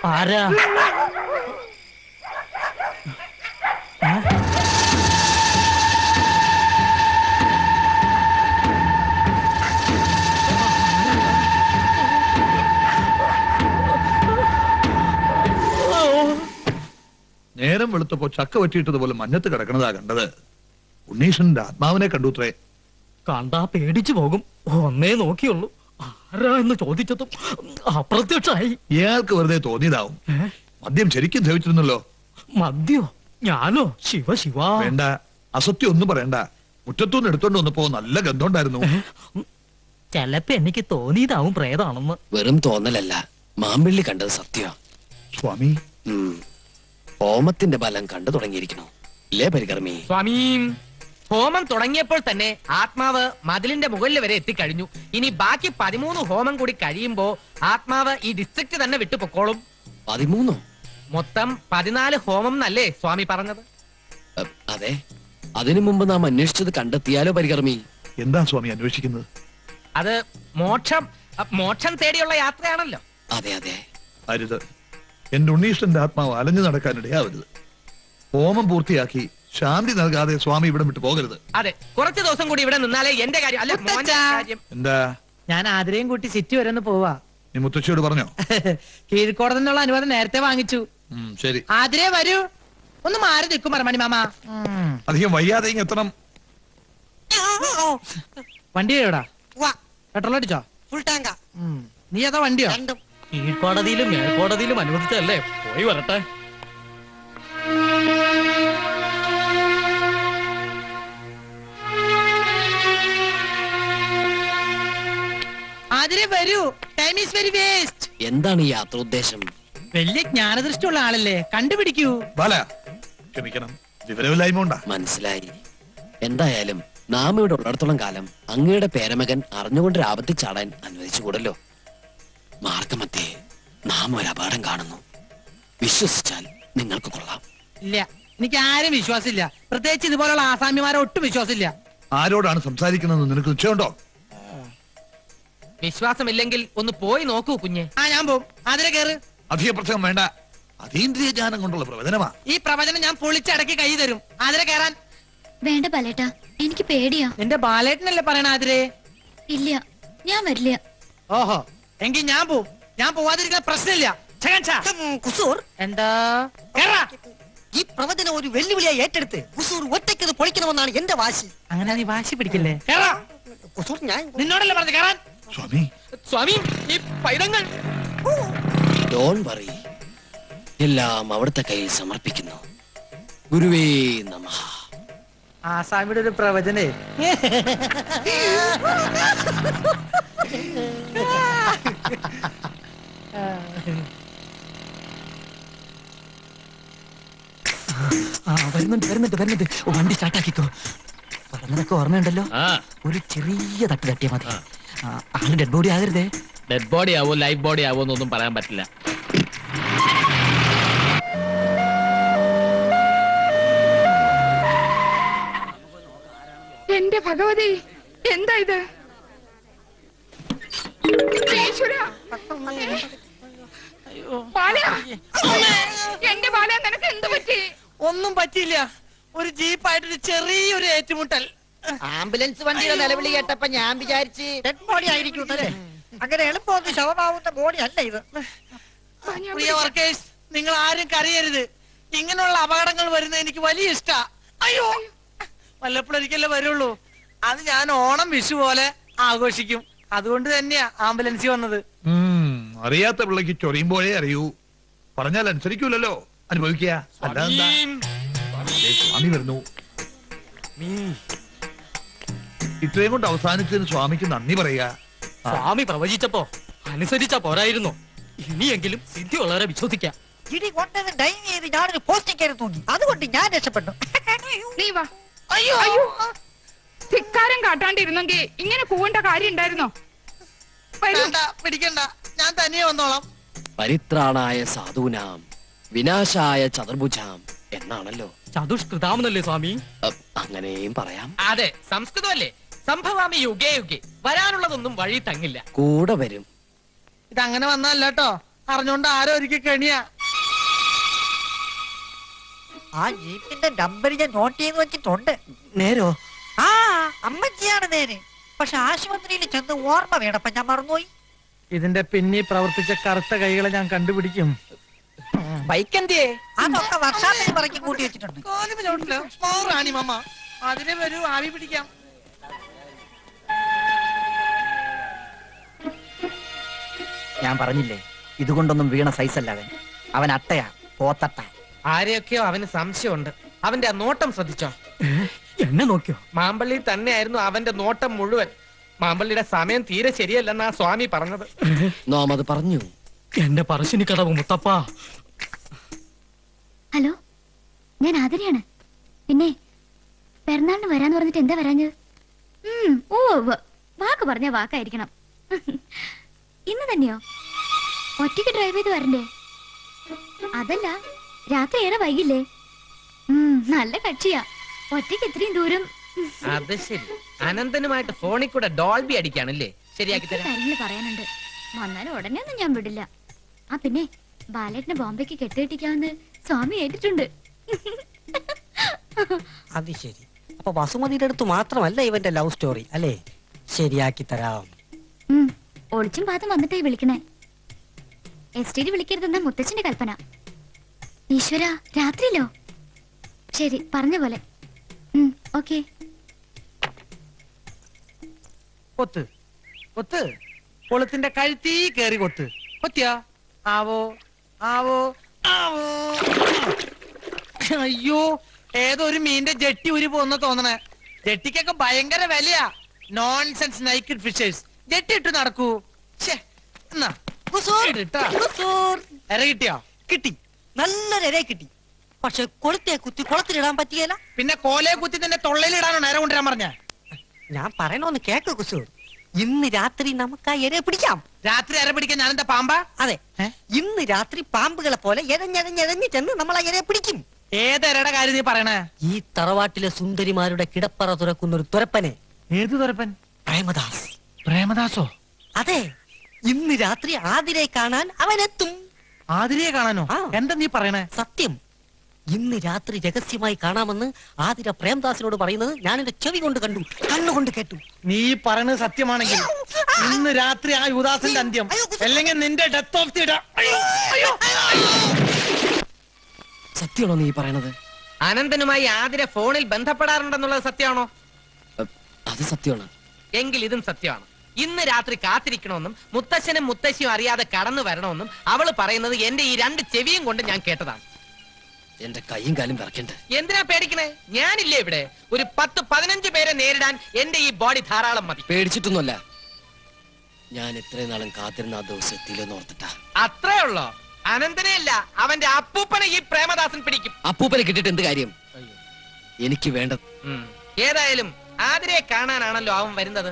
ആരാ? നേരം വെളുത്തപ്പോ ചക്ക വെട്ടിയിട്ടതുപോലെ മഞ്ഞത്ത് കിടക്കണതാ കണ്ടത്. ഉണ്ണീഷന്റെ ആത്മാവിനെ കണ്ടുത്രേ. കണ്ടാ പേടിച്ചു പോകും. ഒന്നേ നോക്കിയുള്ളൂ. ആരാ എന്ന് ചോദിച്ചതും അപ്രത്യക്ഷമായി. ഇയാൾക്ക് വെറുതെ തോന്നിയതാവും. മദ്യം ശരിക്കും ധരിച്ചിരുന്നല്ലോ. മദ്യോ? ഞാനോ? ശിവ ശിവ. വേണ്ട, അസത്യം ഒന്നും പറയണ്ട. മുറ്റത്തുനിന്ന് എടുത്തോണ്ട് വന്നപ്പോ നല്ല ഗന്ധമുണ്ടായിരുന്നു. ചെലപ്പോ എനിക്ക് തോന്നിയതാവും പ്രേതാണെന്ന്. വെറും തോന്നലല്ല, മാമ്പിള്ളി കണ്ടത് സത്യ. സ്വാമി, ഹോമത്തിന്റെ ബലം കണ്ടു തുടങ്ങിയിരിക്കണോ ഇല്ലേ പരികർമ്മി? സ്വാമി, ഹോമം തുടങ്ങിയപ്പോൾ തന്നെ ആത്മാവ് മതിലിന്റെ മുകളിൽ വരെ എത്തിക്കഴിഞ്ഞു. ഇനി ബാക്കി 13 ഹോമം കൂടി കഴിയുമ്പോ ആത്മാവ് ഈ ഡിസ്ട്രിക്ട് തന്നെ വിട്ടുപൊക്കോളും. 13? മൊത്തം 14 ഹോമം എന്നല്ലേ സ്വാമി പറഞ്ഞത്? അതെ. അതിനു മുമ്പ് നാം അന്വേഷിച്ചത് കണ്ടെത്തിയാലോ പരികർമ്മി? എന്താ സ്വാമി അന്വേഷിക്കുന്നത്? അത് മോക്ഷം തേടിയുള്ള യാത്രയാണല്ലോ. അതെ അതെ. അരുത്, എന്റെ ഉണ്ണീഷന്റെ ആത്മാവ് അലഞ്ഞു നടക്കാനിടയാവരുത്. ഹോമം പൂർത്തിയാക്കി ശാന്തി നൽകാതെ സ്വാമി ഇവിടെ വിട്ടു പോകരുത്. അതെ, കുറച്ചു ദിവസം കൂടി ഇവിടെ നിന്നാലേ എന്റെ കാര്യം അല്ല മോന്റെ കാര്യം. എന്താ? ഞാൻ ആതിരയും കൂട്ടി സിറ്റി വരെ ഒന്ന് പോവാ. നീ മുത്തശ്ശിയോട് പറഞ്ഞോ? കീഴ്ക്കോടതി നിന്നുള്ള അനുവാദം നേരത്തെ വാങ്ങിച്ചു. ശരി. ആതിരേ വരൂ. ഒന്ന് മാറി നിൽക്കും മറമണി മാമ. അധികം വയ്യാതെ ഇങ്ങ് എത്തണം. വണ്ടി എവിടാ? പെട്രോൾ അടിച്ചോ? ഫുൾ ടാങ്കാ. നീ ഏതാ വണ്ടിയോ? കീഴ്ക്കോടതിയിലും മേൽക്കോടതിയിലും അനുവദിച്ചല്ലേ. പോയി വരട്ടെ. ആതിരേ വരൂ. Time is very waste. എന്താണ് ഈ യാത്ര ഉദ്ദേശം? വലിയ ജ്ഞാനദൃഷ്ടിയുള്ള ആളല്ലേ, കണ്ടുപിടിക്കൂ. ബാല, ക്ഷമിക്കണം, വിവരമില്ലായ്മ ഉണ്ടാ. മനസ്സിലായി. എന്തായാലും നാം ഇവിടെ ഉള്ളിടത്തോളം കാലം അങ്ങയുടെ പേരമകൻ അറിഞ്ഞുകൊണ്ട് ആപത്തിൽ ചാടാൻ അനുവദിച്ചുകൂടല്ലോ. മാർഗമധ്യേ നാം ഒരു അപകടം കാണുന്നു. വിശ്വസിച്ചാൽ നിങ്ങൾക്ക് കൊള്ളാം. ഇല്ല, എനിക്ക് ആരും വിശ്വാസമില്ല. പ്രത്യേകിച്ച് ഇതുപോലുള്ള ആസാമിമാരെ ഒട്ടും വിശ്വാസമില്ല. ആരോടാണ് സംസാരിക്കണമെന്ന് നിനക്ക് നിശ്ചയമുണ്ടോ? വിശ്വാസമില്ലെങ്കിൽ ഒന്ന് പോയി നോക്കൂ കുഞ്ഞെ. ഞാൻ പോവും. ആതിര കേറ്. അധിക പ്രസംഗം വേണ്ട. അതീന്ദ്രിയ ജ്ഞാനം കൊണ്ടുള്ള പ്രവചനമാ. ഈ പ്രവചനം ഞാൻ പൊളിച്ചടക്കി കൈ തരും. ആതിര കേറാൻ. വേണ്ട ബാലേട്ടാ, എനിക്ക് പേടിയാ. നിന്റെ ബാലേട്ടനല്ലേ പറയണ ആതിരേ? ഇല്ല, ഞാൻ വരില്ല. ഓഹോ, എങ്കിൽ ഞാൻ പോവും. ഞാൻ പോവാതിരിക്കുന്ന പ്രശ്നമില്ല. കുസൂർ, എന്താ? ഈ പ്രവചനം ഒരു വെല്ലുവിളിയായി ഏറ്റെടുത്ത് കുസൂർ ഒറ്റയ്ക്കത് പൊളിക്കണമെന്നാണ് എന്റെ വാശി. അങ്ങനെ നീ വാശി പിടിക്കില്ലേ? കുസൂർ, ഞാൻ നിന്നോടല്ലേ പറഞ്ഞു കേറാൻ. സ്വാമി, സ്വാമി, ഈ പൈതങ്ങൾ ഡോൺ വറി, എല്ലാം അവിടുത്തെ കയ്യിൽ സമർപ്പിക്കുന്നു. ഗുരുവേ നമഃ. ആസാമിയുടെ ഒരു പ്രവചനേ. വരുന്നുണ്ട്. വണ്ടി സ്റ്റാർട്ടാക്കിക്കോ. പറഞ്ഞതൊക്കെ ഓർമ്മയുണ്ടല്ലോ. ഒരു ചെറിയ തട്ട് തട്ടിയാ മതി. ആള് ഡെഡ് ബോഡി ആകരുതേ. ഡെഡ് ബോഡി ആവോ ലൈഫ് ബോഡി ആവോ എന്നൊന്നും പറയാൻ പറ്റില്ല. എന്റെ ഭഗവതി, എന്താ ഇത്? എന്റെ ബാല, നിനക്ക് എന്ത് പറ്റി? ഒന്നും പറ്റിയില്ല. ഒരു ജീപ്പായിട്ടൊരു ചെറിയൊരു ഏറ്റുമുട്ടൽ. ആംബുലൻസ് വണ്ടിയുടെ നിലവിളി കേട്ടപ്പോ ഞാൻ വിചാരിച്ച് ഡെഡ് ബോഡി ആയിരിക്കും. അങ്ങനെ എളുപ്പമൊന്നും ശവമാവുന്ന ബോഡി അല്ല ഇത്. പ്രിയ വർക്കേഴ്സ്, നിങ്ങൾ ആരും കരയരുത്. ഇങ്ങനെയുള്ള അപകടങ്ങൾ വരുന്നത് എനിക്ക് വലിയ ഇഷ്ടാ. അയ്യോ, വല്ലപ്പോഴൊരിക്കലേ വരുള്ളൂ. അത് ഞാൻ ഓണം വിഷു പോലെ ആഘോഷിക്കും. അതുകൊണ്ട് തന്നെയാ ആംബുലൻസിൽ വന്നത്. അറിയാത്ത പിള്ളക്ക് ചൊറിയുമ്പോഴേ അറിയൂ. പറഞ്ഞാൽ അനുസരിക്കൂലല്ലോ. അനുഭവിക്കുക. സ്വാമി വരുന്നു. ഇത്രയും കൊണ്ട് അവസാനിച്ചതിന് സ്വാമിക്ക് നന്ദി പറയാ. സ്വാമി പ്രവചിച്ചപ്പോ അനുസരിച്ചാ പോരായിരുന്നു. ഇനിയെങ്കിലും സിദ്ധി വളരെ വിശ്വസിക്കാം. ഇടി കൊണ്ടത് ഡൈവ് ചെയ്ത് ഞാനൊരു പോസ്റ്റിംഗ് കയറി തൂങ്ങി. അതുകൊണ്ട് ഞാൻ രക്ഷപ്പെട്ടു. നീ വാ. അയ്യോ, ധിക്കാരം കാട്ടാണ്ടിരുന്നെങ്കിൽ ഇങ്ങനെ പോവേണ്ട കാര്യം ഉണ്ടായിരുന്നോ? പിടിക്കണ്ട, ഞാൻ തനിയെ വന്നോളാം. പരിത്രാണായ സാധൂനാം വിനാശായ ചതുർഭുജാം എന്നാണല്ലോ. ചതുഷ്കൃതാമെന്നല്ലേ സ്വാമി? അങ്ങനെയും പറയാം. അതെ, സംസ്കൃതമല്ലേ? സംഭവാമി യുഗേ യുഗേ. വരാനുള്ളതൊന്നും വഴി തങ്ങില്ല. കൂടെ വരും. ഇതങ്ങനെ വന്നല്ല കേട്ടോ, അറിഞ്ഞോണ്ട് ആരോ ഒരിക്കൽ കെണിയാ. ആ ജീപ്പിന്റെ നമ്പർ ഞാൻ നോട്ട് ചെയ്ത് വെച്ചിട്ടുണ്ട്. നേരോ? ആ അമ്മച്ചിയാണ് നേര്. പക്ഷെ ആശുപത്രിയിൽ ചെന്ന് ഓർമ്മ വേണപ്പ ഞാൻ മറന്നുപോയി. ഇതിന്റെ പിന്നിൽ പ്രവർത്തിച്ച കറുത്ത കൈകളെ ഞാൻ കണ്ടുപിടിക്കും. ബൈക്ക് എന്തിയേ? അതൊക്കെ വർഷാപ്പിൽ പറക്കി കൂട്ടി വെച്ചിട്ടുണ്ട്. അതിനെ വരൂ, ആവി പിടിക്കാം. ഞാൻ പറഞ്ഞില്ലേ, ഇതുകൊണ്ടൊന്നും വീണ സൈസല്ല അവൻ. അവൻ അട്ടയാ, പോത്തട്ട. ആരെയൊക്കെയോ അവന് സംശയമുണ്ട്. അവന്റെ ആ നോട്ടം ശ്രദ്ധിച്ചോ? എന്നെ നോക്കിയോ? മാമ്പള്ളി തന്നെയായിരുന്നു അവന്റെ നോട്ടം മുഴുവൻ. മാമ്പള്ളിയുടെ സമയം തീരെ ശരിയല്ലെന്നാ സ്വാമി പറഞ്ഞത്. നാം അത് പറഞ്ഞു. എന്റെ പറശ്ശിനി കടവ് മുത്തപ്പ. ഹലോ, ഞാൻ ആതിരയാണ്. പിന്നെ പിറന്നാളിന് വരാന്ന് പറഞ്ഞിട്ട് എന്താ വരാഞ്ഞത്? ഓ വാക്ക് പറഞ്ഞ വാക്കായിരിക്കണം. ഇന്ന് തന്നെയോ? ഒറ്റയ്ക്ക് ഡ്രൈവ് ചെയ്ത് വരണ്ടേ? അതല്ല, രാത്രി ഏറെ വൈകില്ലേ? നല്ല കക്ഷിയാ. ഒറ്റയ്ക്ക് ഇത്രയും ദൂരം. അത് ശരി, അനന്തനുമായിട്ട് ഫോണിൽ കൂടെ ഡോൾബി അടിക്കാണല്ലേ? ശരിയാക്കി തരാം. കാര്യങ്ങൾ പറയാനുണ്ട്. വന്നാലും ഉടനെ ഒന്നും ഞാൻ വിടില്ല. ആ പിന്നെ ബാലേട്ടിനെ ബോംബെക്ക് കെട്ടിയിട്ടിക്കാമെന്ന് സ്വാമി ഏറ്റിട്ടുണ്ട്. അത് ശരി. അപ്പൊ വസുമതിയുടെ അടുത്ത് മാത്രമല്ല ഇവന്റെ ലവ് സ്റ്റോറി അല്ലേ? ശരിയാക്കി തരാം. ഒളിച്ചും പാത്തും വന്നിട്ടേ വിളിക്കണേ. എസ്റ്റേറ്റ് വിളിക്കരുതെന്ന മുത്തച്ഛന്റെ കൽപ്പന. ഈശ്വര, രാത്രിയിലോ? ശരി, പറഞ്ഞ പോലെ. ഓക്കെ. കൊത്ത് കൊത്ത്, കൊളുത്തിന്റെ കഴുത്തീ കേറി കൊത്ത്. കൊത്തിയാ? ആവോ ആവോ ആവോ. അയ്യോ, ഏതോ ഒരു മീന്റെ ജെട്ടി ഉരി പോന്ന തോന്നണേ. ജെട്ടിക്കൊക്കെ ഭയങ്കര വിലയാ. Nonsense naked fishers. ജെട്ടി ഇട്ട് നടക്കൂ. എര കിട്ടിയോ? കിട്ടി, നല്ലൊരു ഇരയെ കിട്ടി. പക്ഷെ കൊളുത്തെ കുത്തി കുളത്തിലിടാൻ പറ്റിയല്ല. പിന്നെ കോലയെ കുത്തി തന്നെ തൊള്ളയിലിടാനോ നേരെ കൊണ്ടുവരാൻ പറഞ്ഞ? ഞാൻ പറയണോന്ന് കേക്ക് കുസു. ഇന്ന് രാത്രി നമുക്ക് ആ ഇരയെ പിടിക്കാം. രാത്രി എര പിടിക്കാൻ ഞാനെന്താ പാമ്പാ? അതെ, ഇന്ന് രാത്രി പാമ്പുകളെ പോലെ എഴഞ്ഞെഴഞ്ഞെഴഞ്ഞ് ചെന്ന് നമ്മൾ ആ ഇരയെ പിടിക്കും. ഏതെരയുടെ കാര്യം നീ പറയണേ? ഈ തറവാട്ടിലെ സുന്ദരിമാരുടെ കിടപ്പറ തുറക്കുന്ന ഒരു തുരപ്പനെ. ഏത് തുരപ്പൻ? പ്രേമദാസ്. പ്രേമദാസോ? അതെ, ഇന്ന് രാത്രി ആതിരയെ കാണാൻ അവനെത്തും. ആതിരയെ കാണാനോ? ആ. എന്താ നീ പറയണേ? സത്യം. ഇന്ന് രാത്രി രഹസ്യമായി കാണാമെന്ന് ആതിര പ്രേംദാസിനോട് പറയുന്നത് ഞാൻ എന്റെ ചെവി കൊണ്ട് കണ്ടു, കണ്ണുകൊണ്ട് കേട്ടു. നീ പറയണത് സത്യമാണെങ്കിൽ ഇന്ന് രാത്രി ആ യുദാസിന്റെ അന്ത്യം, അല്ലെങ്കിൽ നിന്റെ ഡെത്ത് ഓഫ് ദി ഡേ. സത്യമാണോ നീ പറയണത്? അനന്തനുമായി ആതിര ഫോണിൽ ബന്ധപ്പെടാറുണ്ടെന്നുള്ളത് സത്യമാണോ? അത് സത്യമാണ്. എങ്കിൽ ഇതും സത്യമാണ്. ഇന്ന് രാത്രി കാത്തിരിക്കണമെന്നും മുത്തശ്ശനും മുത്തശ്ശിയും അറിയാതെ കടന്നു വരണമെന്നും അവള് പറയുന്നത് എന്റെ ഈ രണ്ട് ചെവിയും കൊണ്ട് ഞാൻ കേട്ടതാണ്. എന്റെ കൈയും കാലും വിറക്കണ്ട്. എന്തിനാ പേടിക്കണേ? ഞാനില്ലേ ഇവിടെ. ഒരു 10-15 പേരെ നേരിടാൻ എന്റെ ഈ ബോഡി ധാരാളം മതി. പേടിച്ചിട്ടൊന്നുമല്ല, ഞാൻ ഇത്രയും നാളും കാത്തിരുന്ന ആ ദിവസം എത്തിയില്ലെന്ന് ഓർത്തിട്ടാ. അത്രേ ഉള്ളോ? അനന്തനെയല്ല, അവന്റെ അപ്പൂപ്പനെ ഈ പ്രേമദാസൻ പിടിക്കും. അപ്പൂപ്പനെ കിട്ടിയിട്ട് എന്ത് കാര്യം? എനിക്ക് വേണ്ടത്. ഏതായാലും ആതിരയെ കാണാനാണല്ലോ അവൻ വരുന്നത്.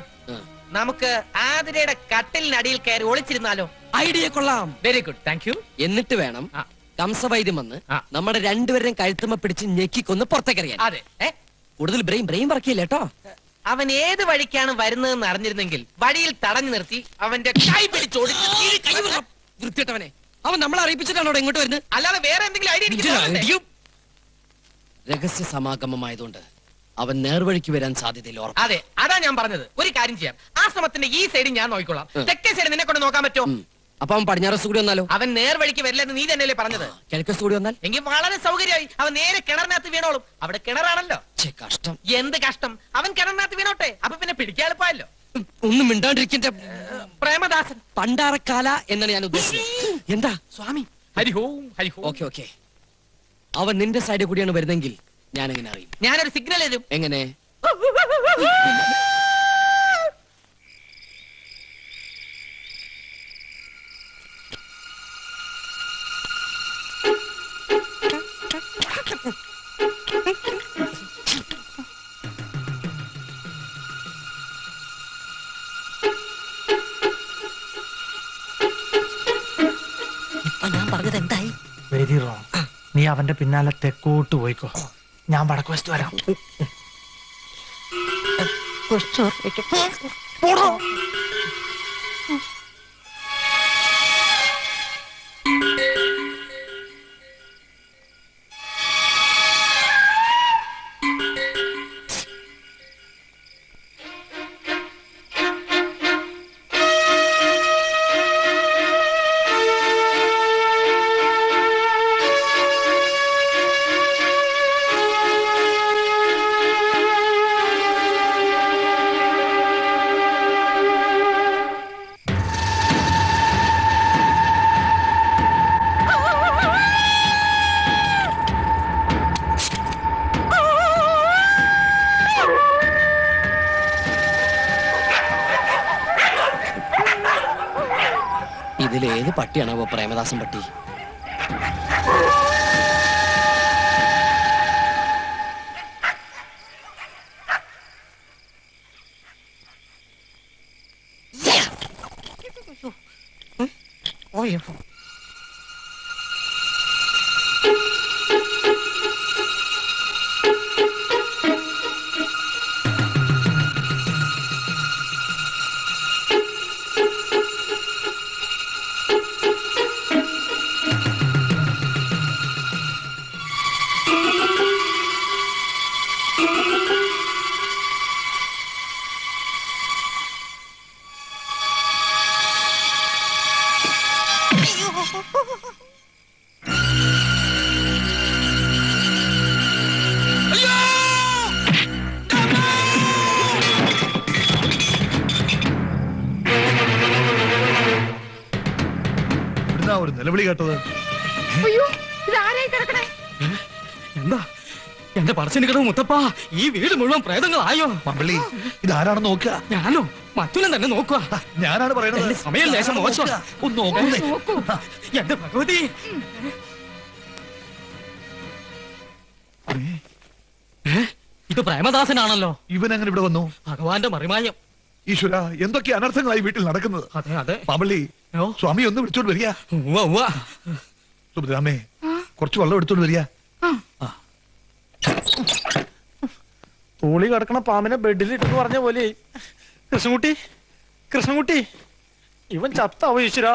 നമുക്ക് ആതിരയുടെ കട്ടിലിനടിയിൽ കയറി ഒളിച്ചിരുന്നാലോ? ഐഡിയ കൊള്ളാം. Very good, thank you. എന്നിട്ട് വേണം കംസവൈദ്യം വന്ന് നമ്മുടെ രണ്ടുപേരെയും കഴുത്തുമ്മ പിടിച്ച് ഞെക്കിക്കൊന്ന് പുറത്തേക്കറിയാൻ. അതെ, കൂടുതൽ ബ്രെയിൻ വർക്കില്ല കേട്ടോ. അവൻ ഏത് വഴിക്കാണ് വരുന്നതെന്ന് അറിഞ്ഞിരുന്നെങ്കിൽ വഴിയിൽ തടഞ്ഞു നിർത്തി അവന്റെ കൈ പിടിച്ചോടിച്ച്. വൃത്തിയിട്ടവനെ, അവൻ നമ്മളെ അറിയിപ്പിച്ചിട്ടാണോ ഇങ്ങോട്ട് വരുന്നത്? അല്ലാതെ വേറെ എന്തെങ്കിലും ഐഡിയ? രഹസ്യ സമാഗമമായതുകൊണ്ട് അവൻ നേർവഴിക്ക് വരാൻ സാധ്യതയില്ല. അതെ, അതാ ഞാൻ പറഞ്ഞത്. ഒരു കാര്യം ചെയ്യാം, ആശ്രമത്തിന്റെ ഈ സൈഡ് ഞാൻ നോക്കിക്കോളാം. തെക്കേ സൈഡ് നിന്നെ കൊണ്ട് നോക്കാൻ പറ്റുമോ? അപ്പൊ അവൻ പടിഞ്ഞാറസ് കൂടി വന്നാലോ? അവൻ നേർവഴിക്ക് വരില്ലെന്ന് നീ തന്നെയല്ലേ പറഞ്ഞത്? കിഴക്കസ് കൂടി വന്നാൽ? എങ്കിൽ വളരെ സൗകര്യമായി. അവൻ നേരെ കിണറിനകത്ത് വീണോളും. അവിടെ കിണറാണല്ലോ. കഷ്ടം. എന്ത് കഷ്ടം? അവൻ കിണറിനകത്ത് വീണോട്ടെ, അപ്പൊ പിന്നെ പിടിക്കാളിപ്പായല്ലോ. ഒന്നും മിണ്ടാണ്ടിരിക്കന്റെ പ്രേമദാസൻ പണ്ടാറക്കാല എന്നാണ് ഞാൻ ഉദ്ദേശിച്ചത്. എന്താ സ്വാമി? ഹരിഹോം ഹരിഹോം. ഓക്കെ, അവൻ നിന്റെ സൈഡിൽ കൂടിയാണ് വരുന്നെങ്കിൽ ഞാൻ എങ്ങനെ അറിയും? ഞാനൊരു സിഗ്നൽ തരും. എങ്ങനെ? ഇപ്പൊ ഞാൻ പറഞ്ഞത് എന്തായി? Very wrong. നീ അവന്റെ പിന്നാലെ തെക്കോട്ട് പോയിക്കോ, ഞാൻ വടക്ക് വശത്ത് വരാം. ഇതിലേത് പട്ടിയാണോ പ്രേമദാസൻ പട്ടി? ഇവിടുന്നാ ഒരു നിലവിളി കേട്ടത്. അയ്യോ ഇതാരായി കിടക്കണേ? എന്താ എന്റെ പറശ്ശിനി കിടവ് മുത്തപ്പാ, ഈ വീട് മുഴുവൻ പ്രേതങ്ങളായോ? മമ്പള്ളി ഇതാരാണെന്ന് നോക്കുക. ഞാനോ മറ്റുള്ള തന്നെ നോക്കുക. ഞാനാണ് പറയുന്നത്. സമയം ലേശം മോശം. ഒന്ന് നോക്കുന്നേ. നോക്കൂ. എന്റെ ഭഗവതി, ഇത് പ്രേമദാസനാണല്ലോ. ഇവൻ അങ്ങനെ ഇവിടെ വന്നു? ഭഗവാന്റെ മറിമായം. ഈശ്വര, എന്തൊക്കെ അനർത്ഥങ്ങളായി വീട്ടിൽ നടക്കുന്നത്. അതെ അതെ. പാമ്പള്ളി, ഓ, സ്വാമി ഒന്ന് വിളിച്ചോണ്ട് വരിക. ഉവ്വ, ഉവ്വ. സുഭദ്രാമേ, കുറച്ച് വെള്ളം എടുത്തോണ്ട് വരിക. തൂളി കിടക്കണ പാമ്പിനെ ബെഡിൽ ഇട്ടെന്ന് പറഞ്ഞ പോലെ. കൃഷ്ണൻകുട്ടി, കൃഷ്ണൻകുട്ടി, ഇവൻ ചത്താവോ ഈശ്വര?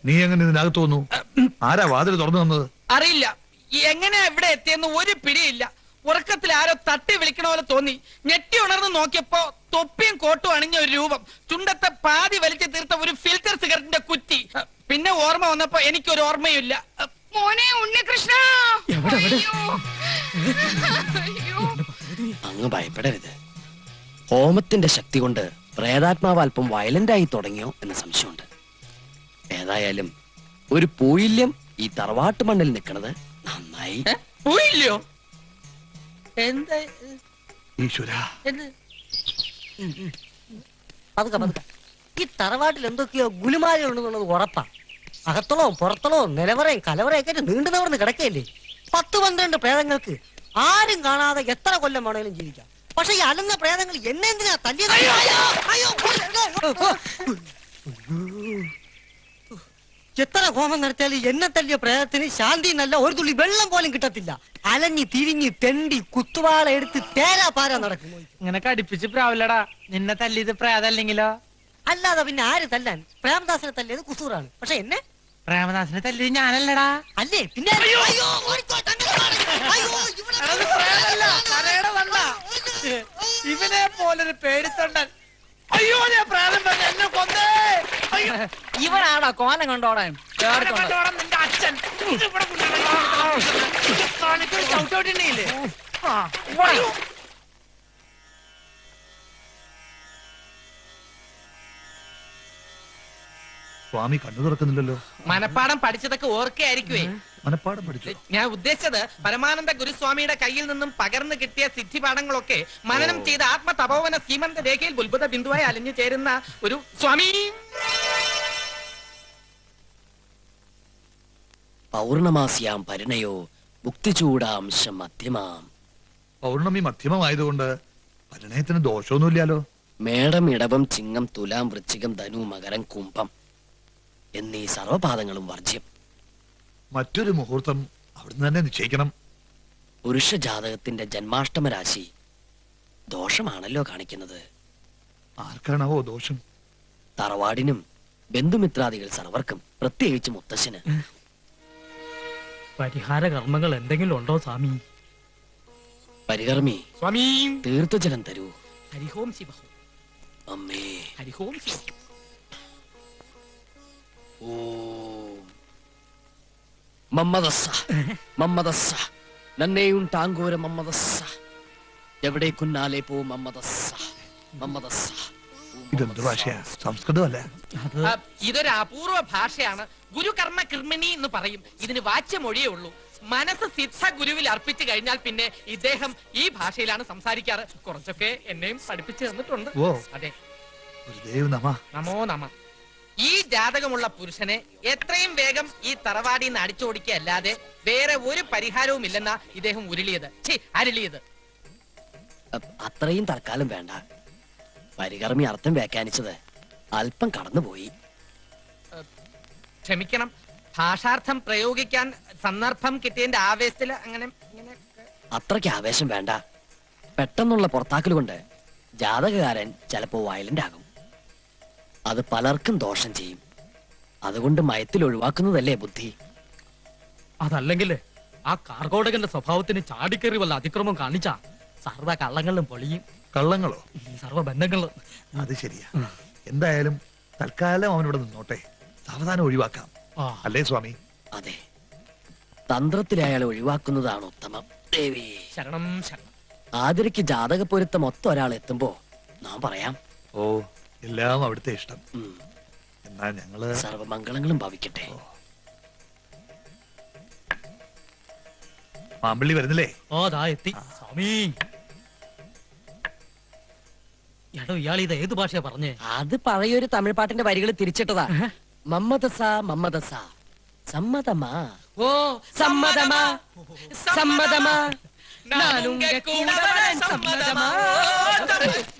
നീ എങ്ങനെ ഇതിനകത്ത് വന്നു? ആരാ വാതിൽ തുറന്നു തന്നത്? അറിയില്ല, എങ്ങനെ എവിടെ എത്തിയെന്ന് ഒരു പിടിയില്ല. ഉറക്കത്തിൽ ആരോ തട്ടി വിളിക്കണ പോലെ തോന്നി. ഞെട്ടി ഉണർന്ന് നോക്കിയപ്പോ തൊപ്പിയും കോട്ടും അണിഞ്ഞ ഒരു രൂപം, ചുണ്ടത്തെ പാതി വലിച്ചു തീർത്ത ഒരു ഫിൽറ്റർ സിഗരറ്റിന്റെ കുറ്റി. പിന്നെ ഓർമ്മ വന്നപ്പോ എനിക്കൊരു ഓർമ്മയില്ല. മോനെ ഉണ്ണികൃഷ്ണ. എവിടെ, എവിടെ? അയ്യോ. അങ്ങ് ഭയപ്പെടരുത്. ഹോമത്തിന്റെ ശക്തി കൊണ്ട് പ്രേതാത്മാവ് അല്പം വയലന്റായി തുടങ്ങിയോ എന്ന സംശയമുണ്ട്. ഏതായാലും ഒരു പൂയില്യം ഈ തറവാട്ട് മണ്ണിൽ നിൽക്കുന്നത് നന്നായി. പോയില്ലയോ? എന്താ ഈശ്വര, പതുക്കെ പതുക്കെ. ഈ തറവാട്ടിൽ എന്തൊക്കെയോ ഗുലുമാലുണ്ടെന്നുള്ളത് ഉറപ്പാ. അകത്തളവും പുറത്തളവും നിലവറയും കലവറയൊക്കെ നീണ്ടു നിവർന്ന് കിടക്കയില്ലേ. 10-12 പ്രേതങ്ങൾക്ക് ആരും കാണാതെ എത്ര കൊല്ലം വേണമെങ്കിലും ജീവിക്കാം. പക്ഷെ ഈ അലന്ന പ്രേതങ്ങൾ എന്നെ എന്തിനാ തല്ലിയത്? എത്ര ഹോമം നടത്തിയാലും എന്നെ തല്ലിയ പ്രേതത്തിന് ശാന്തി നല്ല ഒരു തുള്ളി വെള്ളം പോലും കിട്ടത്തില്ല. അലഞ്ഞി തിരിഞ്ഞ് തെണ്ടി കുത്തുവാള എടുത്ത് തേരാ പാരാ നടക്കും. ഇങ്ങനെ കടിപ്പിച്ച് പ്രാവില്ലടാ. നിന്നെ തല്ലിയത് പ്രേതല്ലെങ്കിലോ? അല്ലാതെ പിന്നെ ആര് തല്ലാൻ? പ്രേമദാസനെ തല്ലിയത് കുസൂറാണ്. പക്ഷെ എന്നെ പ്രേമദാസനെ തല്ലിയത് ഞാനല്ലടാ. അല്ലേ പിന്നെ ഓടിക്കോ, തന്നെ കാണും. അയ്യോ, ഇവിടെ ഇവനെ പോലൊരു പേടിത്തൊണ്ടൻ. അയ്യോ, ഞാൻ പ്രാണം പറഞ്ഞ എന്നെ കൊന്നേ. ഇവനാടാ കോലം കണ്ടോടാൻ. നിന്റെ അച്ഛൻ ചവിട്ടോട്ടില്ലേ? സ്വാമി കണ്ണു തുറക്കുന്നില്ലല്ലോ. മനപ്പാടം പഠിച്ചതൊക്കെ ഓർക്കയായിരിക്കുവേ. മനപ്പാടം പഠിച്ചു. ഞാൻ ഉദ്ദേശിച്ചത് പരമാനന്ദ ഗുരുസ്വാമിയുടെ കയ്യിൽ നിന്നും പകർന്നു കിട്ടിയ സിദ്ധിപാഠങ്ങളൊക്കെ മനനം ചെയ്ത ആത്മതപോവന സീമന്ത രേഖയിൽ ഉത്ഭുത ബിന്ദുവായി അലിഞ്ഞു ചേരുന്ന ഒരു സ്വാമി. പൗർണമാസ്യാം പരിണയോ മുക്തിചൂടാംശം മധ്യമാം. പൗർണമി മധ്യമമായതുകൊണ്ട് പരിണയത്തിന് ദോഷമൊന്നുമില്ലല്ലോ. മേടം, ഇടവം, ചിങ്ങം, തുലാം, വൃശ്ചികം, ധനു, മകരം, കുംഭം എന്നീ സർവപാദങ്ങളും വർജ്യം. മറ്റൊരു മുഹൂർത്തം അവിടുന്ന് തന്നെ നിശ്ചയിക്കണം. പുരുഷ ജാതകത്തിന്റെ ജന്മാഷ്ടമ രാശി ദോഷമാണല്ലോ കാണിക്കുന്നത്. ആർക്കാണാവോ ദോഷം? തറവാടിനും ബന്ധുമിത്രാദികൾ സർവർക്കും, പ്രത്യേകിച്ച് മുത്തശ്ശന്. പരിഹാര കർമ്മങ്ങൾ എന്തെങ്കിലും ഉണ്ടോ സ്വാമി? പരികർമ്മി, സ്വാമി തീർത്ഥജലം തരൂ. ഹരിഹോം ശിവഹോം അമ്മേ. ഹരിഹോം ശിവ. ഓം മമ്മദസ്സ മമ്മദസ്സ നന്നേയുണ്ടാങ്കോര മമ്മദസ്സ എവിടേക്കുന്നാലേ പോ മമ്മദസ്സ മമ്മദസ്സ. ഇതെന്ത് ഭാഷയാ? സംസ്കൃതമല്ല. ആ, ഇതൊരു അപൂർവ ഭാഷയാണ്. ഗുരുകർമ്മ കൃമിണി എന്ന് പറയും. ഇതിന് വാച്യമൊഴിയേ ഉള്ളൂ. മനസ്സ് സിദ്ധ ഗുരുവിൽ അർപ്പിച്ചു കഴിഞ്ഞാൽ പിന്നെ ഇദ്ദേഹം ഈ ഭാഷയിലാണ് സംസാരിക്കാറ്. കുറച്ചൊക്കെ എന്നെയും പഠിപ്പിച്ചു തന്നിട്ടുണ്ട്. ഓ. അതെ. ഗുരുദേവ് നമ. നമോ നമ. ഈ ജാതകമുള്ള പുരുഷനെ എത്രയും വേഗം ഈ തറവാടിയിൽ നിന്ന് അടിച്ചോടിക്കല്ലാതെ വേറെ ഒരു പരിഹാരവും ഇല്ലെന്നാ ഇദ്ദേഹം ഉരുളിയത്. അരുളിയത്. അത്രയും തൽക്കാലം വേണ്ട. പരികർമ്മി അർത്ഥം വ്യാഖ്യാനിച്ചത് അല്പം കടന്നുപോയി. ക്ഷമിക്കണം. ഭാഷാർത്ഥം പ്രയോഗിക്കാൻ സന്ദർഭം കിട്ടിയതിന്റെ ആവേശത്തിൽ അങ്ങനെ ഇങ്ങനെ. അത്രയ്ക്ക് ആവേശം വേണ്ട. പെട്ടെന്നുള്ള പുറത്താക്കൽ കൊണ്ട് ജാതകകാരൻ ചിലപ്പോ വയലന്റ് ആകും. അത് പലർക്കും ദോഷം ചെയ്യും. അതുകൊണ്ട് മയത്തിൽ ഒഴിവാക്കുന്നതല്ലേ ബുദ്ധി. അതല്ലെങ്കിൽ ആ കാർഗോടകന്റെ സ്വഭാവത്തിന് ചാടിക്കേറി വല്ല അതിക്രമം കാണിച്ച സർവ്വ കള്ളങ്ങളും പൊളിയും. കള്ളങ്ങളോ? സർവ്വ ബന്ധങ്ങളും. അത് ശരിയാ. എന്തായാലും തൽക്കാലം അവനിവിടെ നിന്നോട്ടെ. സാവധാനം ഒഴിവാക്കാം. അല്ലേ സ്വാമി? അതെ, തന്ത്രത്തിലെ അയാളെ ഒഴിവാക്കുന്നതാണ് ഉത്തമം. ദേവി ശരണം ശരണം. ആതിരയ്ക്ക് ജാതക പൊരുത്തം മൊത്തം ഒരാൾ എത്തുമ്പോ നാം പറയാം. ഓ, എല്ലാം അവിടുത്തെ ഇഷ്ടം. ഉം. എന്നാ ഞങ്ങള് സർവമംഗളങ്ങളും ഭവിക്കട്ടെ. മാമ്പള്ളി വരുന്നില്ലേ? ഓ ദാ എത്തി സ്വാമി. എടോ ഇയാൾ ഇത് ഏത് ഭാഷയാ പറഞ്ഞേ? അത് പഴയൊരു തമിഴ് പാട്ടിന്റെ വരികൾ തിരിച്ചിട്ടതാ. മമ്മദസ മമ്മദസ സമ്മതമാ. ഓ സമ്മതമാ സമ്മതമാ.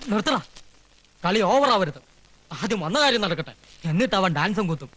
നിർത്തണ. കളി ഓവറാവരുത്. ആദ്യം വന്ന കാര്യം നടക്കട്ടെ, എന്നിട്ട് അവൻ ഡാൻസും കുത്തും.